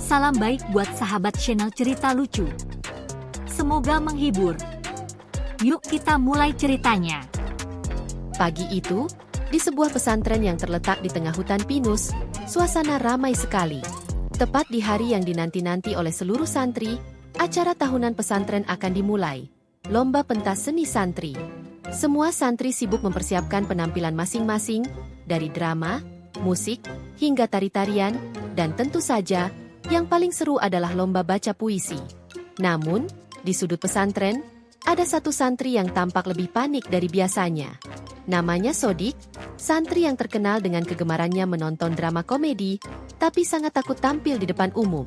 Salam baik buat sahabat channel cerita lucu. Semoga menghibur. Yuk kita mulai ceritanya. Pagi itu, di sebuah pesantren yang terletak di tengah hutan pinus, suasana ramai sekali. Tepat di hari yang dinanti-nanti oleh seluruh santri, acara tahunan pesantren akan dimulai. Lomba pentas seni santri. Semua santri sibuk mempersiapkan penampilan masing-masing, dari drama, musik, hingga tari-tarian, dan tentu saja, yang paling seru adalah lomba baca puisi. Namun, di sudut pesantren, ada satu santri yang tampak lebih panik dari biasanya. Namanya Sodik, santri yang terkenal dengan kegemarannya menonton drama komedi, tapi sangat takut tampil di depan umum.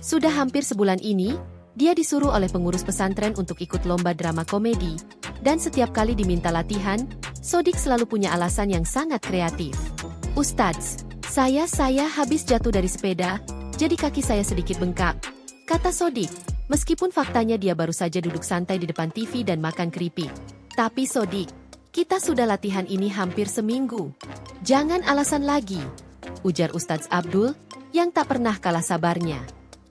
Sudah hampir sebulan ini, dia disuruh oleh pengurus pesantren untuk ikut lomba drama komedi, dan setiap kali diminta latihan, Sodik selalu punya alasan yang sangat kreatif. "Ustadz, saya habis jatuh dari sepeda, jadi kaki saya sedikit bengkak," kata Sodik. Meskipun faktanya dia baru saja duduk santai di depan TV dan makan keripik. "Tapi Sodik, kita sudah latihan ini hampir seminggu. Jangan alasan lagi," ujar Ustadz Abdul, yang tak pernah kalah sabarnya.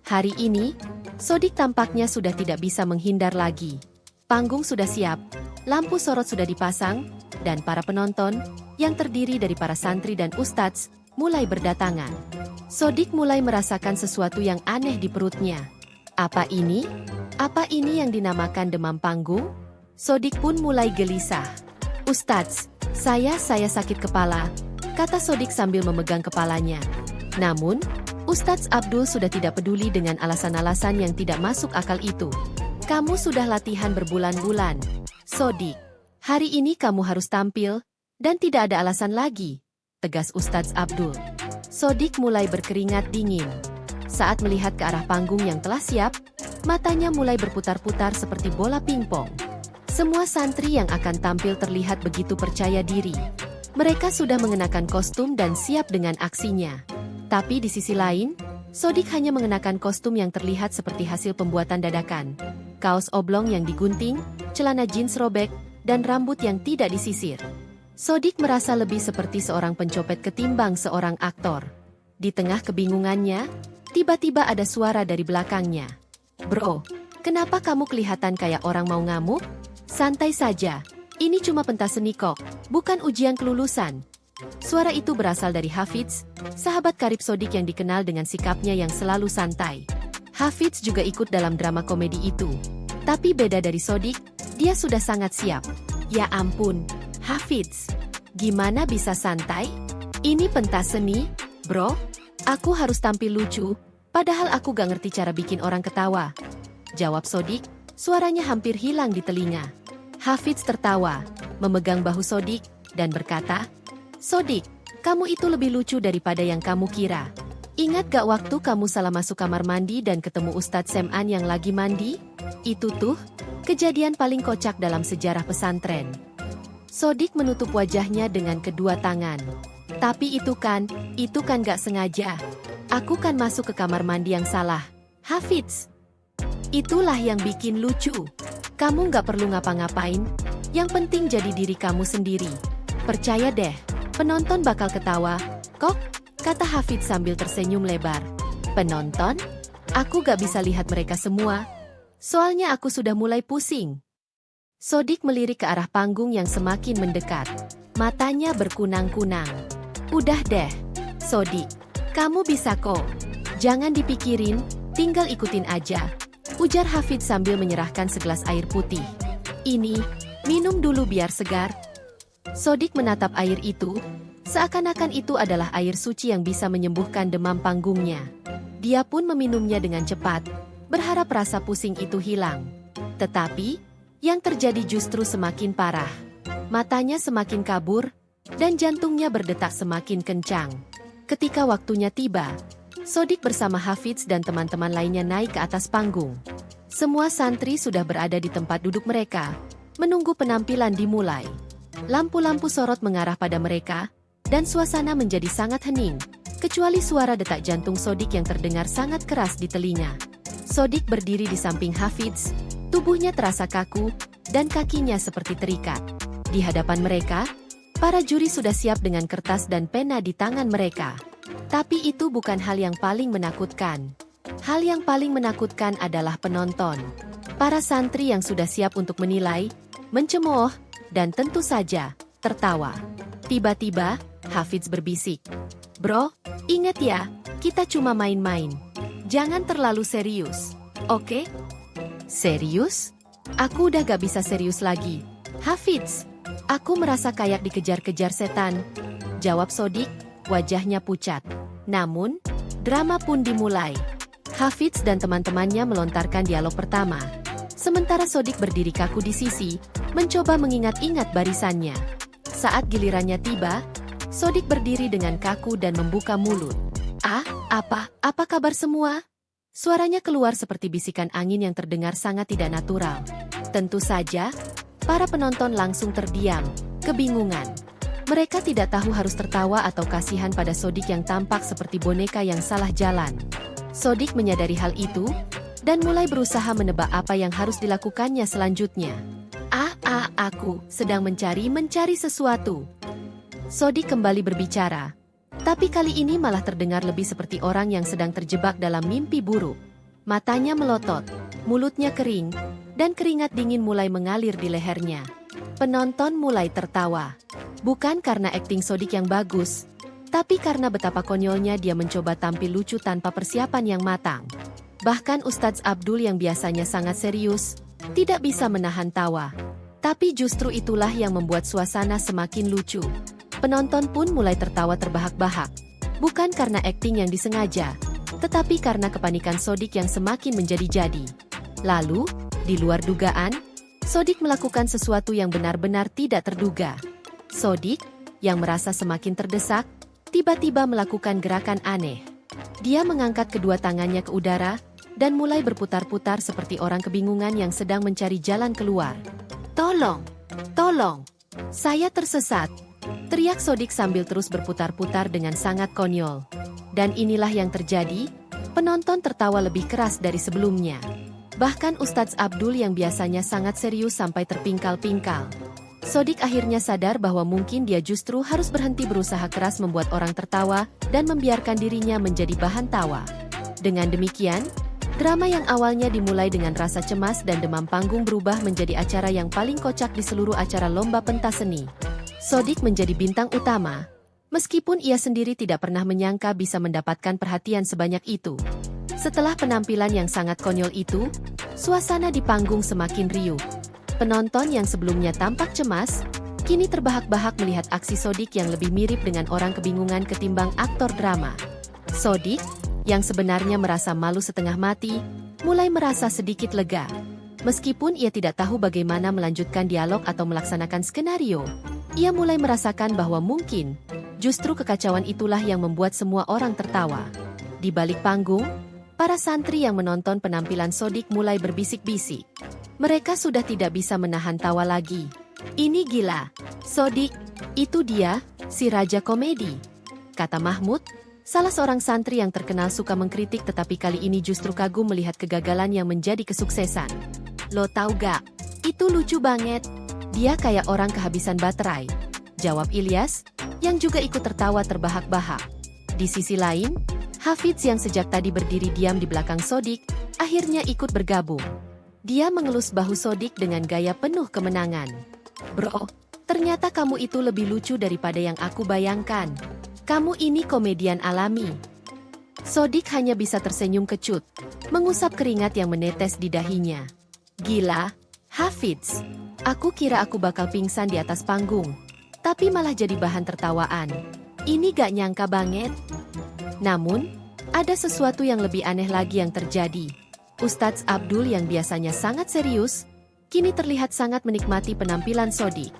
Hari ini, Sodik tampaknya sudah tidak bisa menghindar lagi. Panggung sudah siap, lampu sorot sudah dipasang, dan para penonton, yang terdiri dari para santri dan ustadz, mulai berdatangan. Sodik mulai merasakan sesuatu yang aneh di perutnya. Apa ini? Apa ini yang dinamakan demam panggung? Sodik pun mulai gelisah. "Ustadz, saya sakit kepala," kata Sodik sambil memegang kepalanya. Namun, Ustadz Abdul sudah tidak peduli dengan alasan-alasan yang tidak masuk akal itu. "Kamu sudah latihan berbulan-bulan, Sodik. Hari ini kamu harus tampil, dan tidak ada alasan lagi," tegas Ustadz Abdul. Sodik mulai berkeringat dingin. Saat melihat ke arah panggung yang telah siap, matanya mulai berputar-putar seperti bola pingpong. Semua santri yang akan tampil terlihat begitu percaya diri. Mereka sudah mengenakan kostum dan siap dengan aksinya. Tapi di sisi lain, Sodik hanya mengenakan kostum yang terlihat seperti hasil pembuatan dadakan. Kaos oblong yang digunting, celana jeans robek, dan rambut yang tidak disisir. Sodik merasa lebih seperti seorang pencopet ketimbang seorang aktor. Di tengah kebingungannya, tiba-tiba ada suara dari belakangnya. "Bro, kenapa kamu kelihatan kayak orang mau ngamuk? Santai saja, ini cuma pentas seni kok, bukan ujian kelulusan." Suara itu berasal dari Hafidz, sahabat karib Sodik yang dikenal dengan sikapnya yang selalu santai. Hafidz juga ikut dalam drama komedi itu. Tapi beda dari Sodik, dia sudah sangat siap. "Ya ampun, Hafidz, gimana bisa santai? Ini pentas seni, bro. Aku harus tampil lucu, padahal aku gak ngerti cara bikin orang ketawa," jawab Sodik, suaranya hampir hilang di telinga. Hafidz tertawa, memegang bahu Sodik, dan berkata, "Sodik, kamu itu lebih lucu daripada yang kamu kira. Ingat gak waktu kamu salah masuk kamar mandi dan ketemu Ustadz Sem'an yang lagi mandi? Itu tuh, kejadian paling kocak dalam sejarah pesantren." Sodik menutup wajahnya dengan kedua tangan. "Tapi itu kan gak sengaja. Aku kan masuk ke kamar mandi yang salah, Hafidz. Itulah yang bikin lucu. Kamu gak perlu ngapa-ngapain, yang penting jadi diri kamu sendiri. Percaya deh, penonton bakal ketawa, kok," kata Hafidz sambil tersenyum lebar. "Penonton? Aku gak bisa lihat mereka semua. Soalnya aku sudah mulai pusing." Sodik melirik ke arah panggung yang semakin mendekat. Matanya berkunang-kunang. "Udah deh, Sodik. Kamu bisa kok. Jangan dipikirin, tinggal ikutin aja," ujar Hafidz sambil menyerahkan segelas air putih. "Ini, minum dulu biar segar." Sodik menatap air itu, seakan-akan itu adalah air suci yang bisa menyembuhkan demam panggungnya. Dia pun meminumnya dengan cepat, berharap rasa pusing itu hilang. Tetapi, yang terjadi justru semakin parah. Matanya semakin kabur, dan jantungnya berdetak semakin kencang. Ketika waktunya tiba, Sodik bersama Hafidz dan teman-teman lainnya naik ke atas panggung. Semua santri sudah berada di tempat duduk mereka, menunggu penampilan dimulai. Lampu-lampu sorot mengarah pada mereka, dan suasana menjadi sangat hening, kecuali suara detak jantung Sodik yang terdengar sangat keras di telinga. Sodik berdiri di samping Hafidz, tubuhnya terasa kaku, dan kakinya seperti terikat. Di hadapan mereka, para juri sudah siap dengan kertas dan pena di tangan mereka. Tapi itu bukan hal yang paling menakutkan. Hal yang paling menakutkan adalah penonton. Para santri yang sudah siap untuk menilai, mencemooh, dan tentu saja tertawa. Tiba-tiba, Hafidz berbisik, "Bro, ingat ya, kita cuma main-main. Jangan terlalu serius, oke?" "Serius? Aku udah gak bisa serius lagi. Hafidz, aku merasa kayak dikejar-kejar setan," jawab Sodik, wajahnya pucat. Namun, drama pun dimulai. Hafidz dan teman-temannya melontarkan dialog pertama. Sementara Sodik berdiri kaku di sisi, mencoba mengingat-ingat barisannya. Saat gilirannya tiba, Sodik berdiri dengan kaku dan membuka mulut. Apa kabar semua?" Suaranya keluar seperti bisikan angin yang terdengar sangat tidak natural. Tentu saja, para penonton langsung terdiam, kebingungan. Mereka tidak tahu harus tertawa atau kasihan pada Sodik yang tampak seperti boneka yang salah jalan. Sodik menyadari hal itu, dan mulai berusaha menebak apa yang harus dilakukannya selanjutnya. Aku sedang mencari sesuatu." Sodik kembali berbicara. Tapi kali ini malah terdengar lebih seperti orang yang sedang terjebak dalam mimpi buruk. Matanya melotot, mulutnya kering, dan keringat dingin mulai mengalir di lehernya. Penonton mulai tertawa. Bukan karena akting Sodik yang bagus, tapi karena betapa konyolnya dia mencoba tampil lucu tanpa persiapan yang matang. Bahkan Ustadz Abdul yang biasanya sangat serius, tidak bisa menahan tawa. Tapi justru itulah yang membuat suasana semakin lucu. Penonton pun mulai tertawa terbahak-bahak. Bukan karena akting yang disengaja, tetapi karena kepanikan Sodik yang semakin menjadi-jadi. Lalu, di luar dugaan, Sodik melakukan sesuatu yang benar-benar tidak terduga. Sodik, yang merasa semakin terdesak, tiba-tiba melakukan gerakan aneh. Dia mengangkat kedua tangannya ke udara, dan mulai berputar-putar seperti orang kebingungan yang sedang mencari jalan keluar. Tolong, saya tersesat," teriak Sodik sambil terus berputar-putar dengan sangat konyol. Dan inilah yang terjadi, penonton tertawa lebih keras dari sebelumnya. Bahkan Ustadz Abdul yang biasanya sangat serius sampai terpingkal-pingkal. Sodik akhirnya sadar bahwa mungkin dia justru harus berhenti berusaha keras membuat orang tertawa dan membiarkan dirinya menjadi bahan tawa. Dengan demikian, drama yang awalnya dimulai dengan rasa cemas dan demam panggung berubah menjadi acara yang paling kocak di seluruh acara lomba pentas seni. Sodik menjadi bintang utama, meskipun ia sendiri tidak pernah menyangka bisa mendapatkan perhatian sebanyak itu. Setelah penampilan yang sangat konyol itu, suasana di panggung semakin riuh. Penonton yang sebelumnya tampak cemas, kini terbahak-bahak melihat aksi Sodik yang lebih mirip dengan orang kebingungan ketimbang aktor drama. Sodik, yang sebenarnya merasa malu setengah mati, mulai merasa sedikit lega. Meskipun ia tidak tahu bagaimana melanjutkan dialog atau melaksanakan skenario, ia mulai merasakan bahwa mungkin, justru kekacauan itulah yang membuat semua orang tertawa. Di balik panggung, para santri yang menonton penampilan Sodik mulai berbisik-bisik. Mereka sudah tidak bisa menahan tawa lagi. "Ini gila. Sodik, itu dia, si Raja Komedi," kata Mahmud, salah seorang santri yang terkenal suka mengkritik tetapi kali ini justru kagum melihat kegagalan yang menjadi kesuksesan. "Lo tau gak? Itu lucu banget. Dia kayak orang kehabisan baterai," jawab Ilyas, yang juga ikut tertawa terbahak-bahak. Di sisi lain, Hafidz yang sejak tadi berdiri diam di belakang Sodik, akhirnya ikut bergabung. Dia mengelus bahu Sodik dengan gaya penuh kemenangan. "Bro, ternyata kamu itu lebih lucu daripada yang aku bayangkan. Kamu ini komedian alami." Sodik hanya bisa tersenyum kecut, mengusap keringat yang menetes di dahinya. "Gila, Hafidz. Aku kira aku bakal pingsan di atas panggung, tapi malah jadi bahan tertawaan. Ini gak nyangka banget." Namun, ada sesuatu yang lebih aneh lagi yang terjadi. Ustadz Abdul yang biasanya sangat serius, kini terlihat sangat menikmati penampilan Sodik.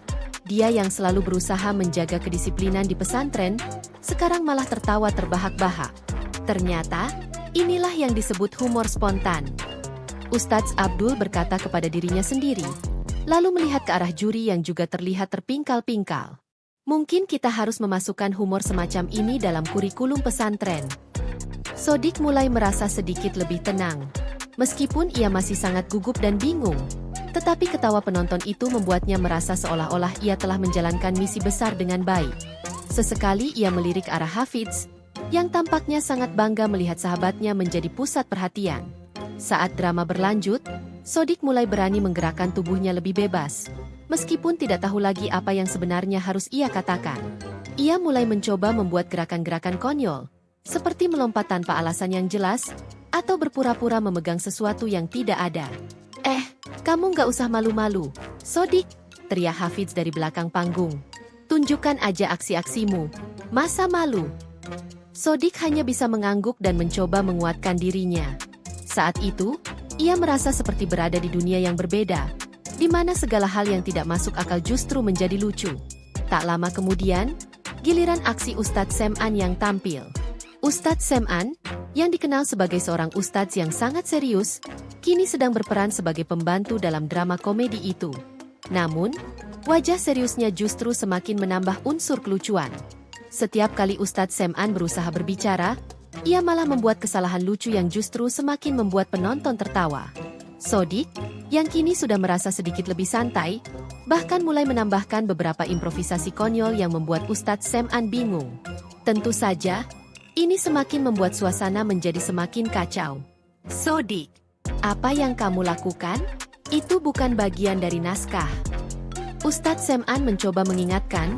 Dia yang selalu berusaha menjaga kedisiplinan di pesantren, sekarang malah tertawa terbahak-bahak. Ternyata, inilah yang disebut humor spontan. Ustadz Abdul berkata kepada dirinya sendiri, lalu melihat ke arah juri yang juga terlihat terpingkal-pingkal. "Mungkin kita harus memasukkan humor semacam ini dalam kurikulum pesantren." Sodik mulai merasa sedikit lebih tenang. Meskipun ia masih sangat gugup dan bingung, tetapi ketawa penonton itu membuatnya merasa seolah-olah ia telah menjalankan misi besar dengan baik. Sesekali ia melirik arah Hafidz, yang tampaknya sangat bangga melihat sahabatnya menjadi pusat perhatian. Saat drama berlanjut, Sodik mulai berani menggerakkan tubuhnya lebih bebas. Meskipun tidak tahu lagi apa yang sebenarnya harus ia katakan. Ia mulai mencoba membuat gerakan-gerakan konyol, seperti melompat tanpa alasan yang jelas, atau berpura-pura memegang sesuatu yang tidak ada. Kamu nggak usah malu-malu, Sodik, teriak Hafiz dari belakang panggung. Tunjukkan aja aksi-aksimu. Masa malu? Sodik hanya bisa mengangguk dan mencoba menguatkan dirinya. Saat itu, ia merasa seperti berada di dunia yang berbeda, di mana segala hal yang tidak masuk akal justru menjadi lucu. Tak lama kemudian, giliran aksi Ustadz Sem'an yang tampil. Ustadz Sem'an, yang dikenal sebagai seorang ustadz yang sangat serius, kini sedang berperan sebagai pembantu dalam drama komedi itu. Namun, wajah seriusnya justru semakin menambah unsur kelucuan. Setiap kali Ustadz Sem'an berusaha berbicara, ia malah membuat kesalahan lucu yang justru semakin membuat penonton tertawa. Sodik, yang kini sudah merasa sedikit lebih santai, bahkan mulai menambahkan beberapa improvisasi konyol yang membuat Ustadz Sem'an bingung. Tentu saja, ini semakin membuat suasana menjadi semakin kacau. Sodik, apa yang kamu lakukan? Itu bukan bagian dari naskah. Ustadz Sem'an mencoba mengingatkan,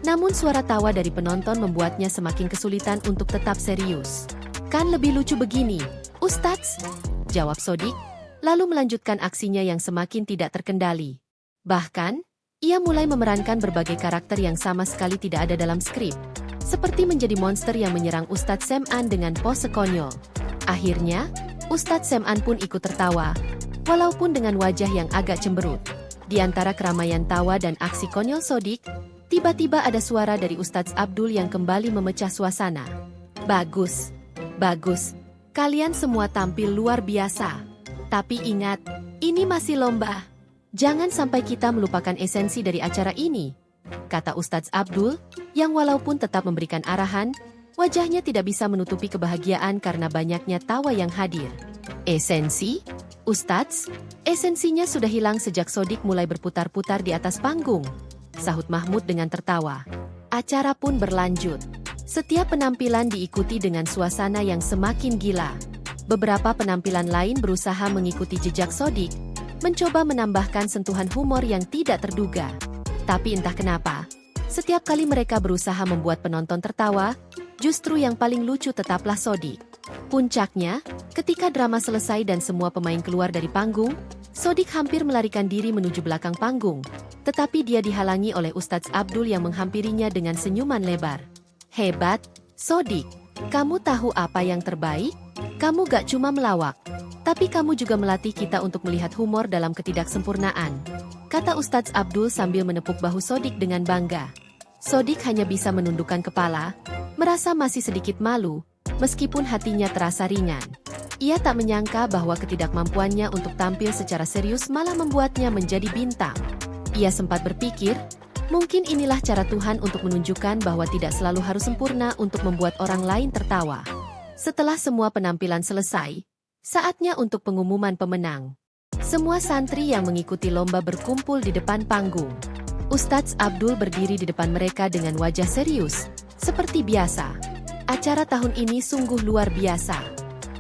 namun suara tawa dari penonton membuatnya semakin kesulitan untuk tetap serius. Kan lebih lucu begini, Ustadz, jawab Sodik, lalu melanjutkan aksinya yang semakin tidak terkendali. Bahkan, ia mulai memerankan berbagai karakter yang sama sekali tidak ada dalam skrip. Seperti menjadi monster yang menyerang Ustadz Sem'an dengan pose konyol. Akhirnya, Ustadz Sem'an pun ikut tertawa, walaupun dengan wajah yang agak cemberut. Di antara keramaian tawa dan aksi konyol Sodik, tiba-tiba ada suara dari Ustadz Abdul yang kembali memecah suasana. Bagus, bagus, kalian semua tampil luar biasa. Tapi ingat, ini masih lomba. Jangan sampai kita melupakan esensi dari acara ini, kata Ustadz Abdul, yang walaupun tetap memberikan arahan, wajahnya tidak bisa menutupi kebahagiaan karena banyaknya tawa yang hadir. Esensi? Ustadz, esensinya sudah hilang sejak Sodik mulai berputar-putar di atas panggung, sahut Mahmud dengan tertawa. Acara pun berlanjut. Setiap penampilan diikuti dengan suasana yang semakin gila. Beberapa penampilan lain berusaha mengikuti jejak Sodik, mencoba menambahkan sentuhan humor yang tidak terduga. Tapi entah kenapa, setiap kali mereka berusaha membuat penonton tertawa, justru yang paling lucu tetaplah Sodik. Puncaknya, ketika drama selesai dan semua pemain keluar dari panggung, Sodik hampir melarikan diri menuju belakang panggung. Tetapi dia dihalangi oleh Ustadz Abdul yang menghampirinya dengan senyuman lebar. Hebat, Sodik. Kamu tahu apa yang terbaik? Kamu gak cuma melawak, tapi kamu juga melatih kita untuk melihat humor dalam ketidaksempurnaan, kata Ustadz Abdul sambil menepuk bahu Sodik dengan bangga. Sodik hanya bisa menundukkan kepala, merasa masih sedikit malu, meskipun hatinya terasa ringan. Ia tak menyangka bahwa ketidakmampuannya untuk tampil secara serius malah membuatnya menjadi bintang. Ia sempat berpikir, mungkin inilah cara Tuhan untuk menunjukkan bahwa tidak selalu harus sempurna untuk membuat orang lain tertawa. Setelah semua penampilan selesai, saatnya untuk pengumuman pemenang. Semua santri yang mengikuti lomba berkumpul di depan panggung. Ustadz Abdul berdiri di depan mereka dengan wajah serius, seperti biasa. Acara tahun ini sungguh luar biasa.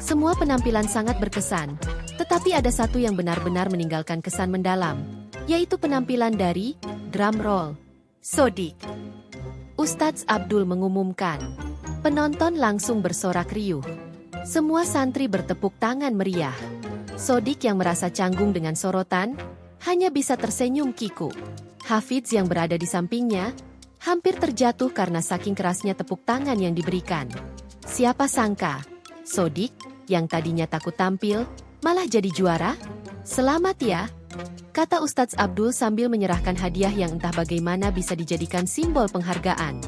Semua penampilan sangat berkesan, tetapi ada satu yang benar-benar meninggalkan kesan mendalam, yaitu penampilan dari drum roll. Sodik. Ustadz Abdul mengumumkan. Penonton langsung bersorak riuh. Semua santri bertepuk tangan meriah. Sodik yang merasa canggung dengan sorotan, hanya bisa tersenyum kikuk. Hafiz yang berada di sampingnya, hampir terjatuh karena saking kerasnya tepuk tangan yang diberikan. Siapa sangka, Sodik, yang tadinya takut tampil, malah jadi juara? Selamat ya, kata Ustadz Abdul sambil menyerahkan hadiah yang entah bagaimana bisa dijadikan simbol penghargaan.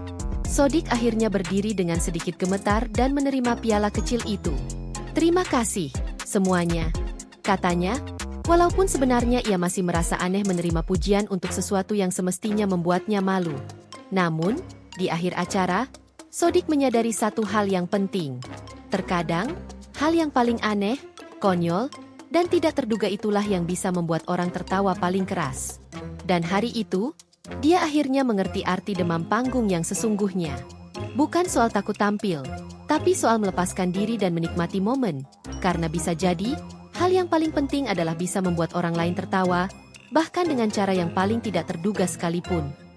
Sodik akhirnya berdiri dengan sedikit gemetar dan menerima piala kecil itu. Terima kasih, semuanya, katanya, walaupun sebenarnya ia masih merasa aneh menerima pujian untuk sesuatu yang semestinya membuatnya malu. Namun, di akhir acara, Sodik menyadari satu hal yang penting. Terkadang, hal yang paling aneh, konyol, dan tidak terduga itulah yang bisa membuat orang tertawa paling keras. Dan hari itu, dia akhirnya mengerti arti demam panggung yang sesungguhnya. Bukan soal takut tampil, tapi soal melepaskan diri dan menikmati momen. Karena bisa jadi, hal yang paling penting adalah bisa membuat orang lain tertawa, bahkan dengan cara yang paling tidak terduga sekalipun.